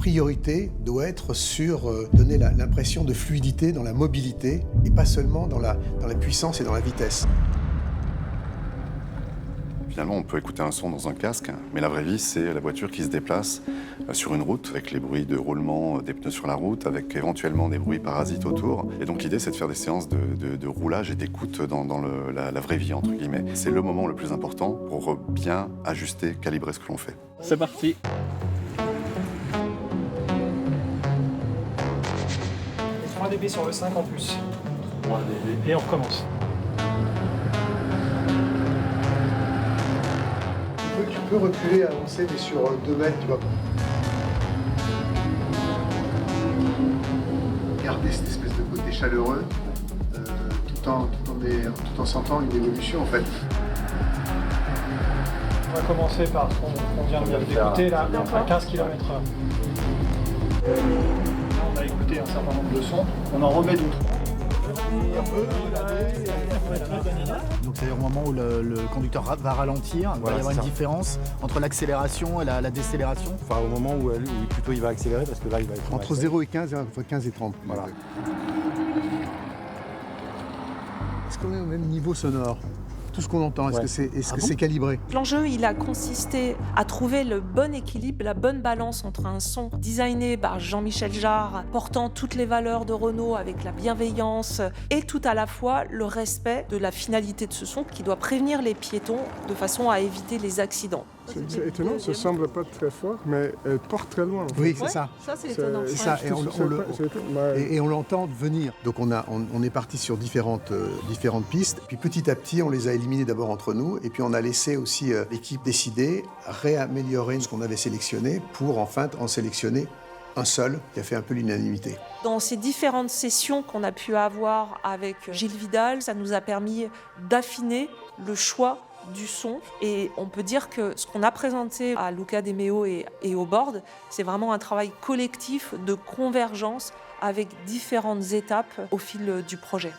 priorité doit être sur donner l'impression de fluidité dans la mobilité et pas seulement dans la puissance et dans la vitesse. Finalement, on peut écouter un son dans un casque, mais la vraie vie, c'est la voiture qui se déplace sur une route, avec les bruits de roulement des pneus sur la route, avec éventuellement des bruits parasites autour. Et donc l'idée, c'est de faire des séances de roulage et d'écoute dans la vraie vie, entre guillemets. C'est le moment le plus important pour bien ajuster, calibrer ce que l'on fait. C'est parti. 3 dB sur le 5 en plus. 3 dB. Et on recommence. Tu peux reculer, avancer, mais sur 2 mètres, tu vois. Garder cette espèce de côté chaleureux, tout en sentant une évolution, en fait. On va commencer par ce qu'on vient d'écouter, là, à 15 km/h. On a écouté un certain nombre de sons, on en remet d'autres. Donc c'est-à-dire au moment où le conducteur va ralentir, il va y avoir une différence entre l'accélération et la décélération. Enfin au moment où plutôt il va accélérer parce que là il va être Entre 0 et 15, entre 15 et 30. Voilà. Est-ce qu'on est au même niveau sonore ? Tout ce qu'on entend, est-ce que c'est calibré ? L'enjeu, il a consisté à trouver le bon équilibre, la bonne balance entre un son designé par Jean-Michel Jarre, portant toutes les valeurs de Renault avec la bienveillance, et tout à la fois le respect de la finalité de ce son qui doit prévenir les piétons de façon à éviter les accidents. C'est étonnant, ça semble pas très fort, mais elle porte très loin. En fait. Oui, c'est ça. Ça, c'est étonnant. C'est ça, et on l'entend venir. Donc on est parti sur différentes pistes, puis petit à petit on les a éliminées d'abord entre nous, et puis on a laissé aussi l'équipe décider, réaméliorer ce qu'on avait sélectionné pour enfin en sélectionner un seul qui a fait un peu l'unanimité. Dans ces différentes sessions qu'on a pu avoir avec Gilles Vidal, ça nous a permis d'affiner le choix du son, et on peut dire que ce qu'on a présenté à Luca De Meo et au board, c'est vraiment un travail collectif de convergence avec différentes étapes au fil du projet.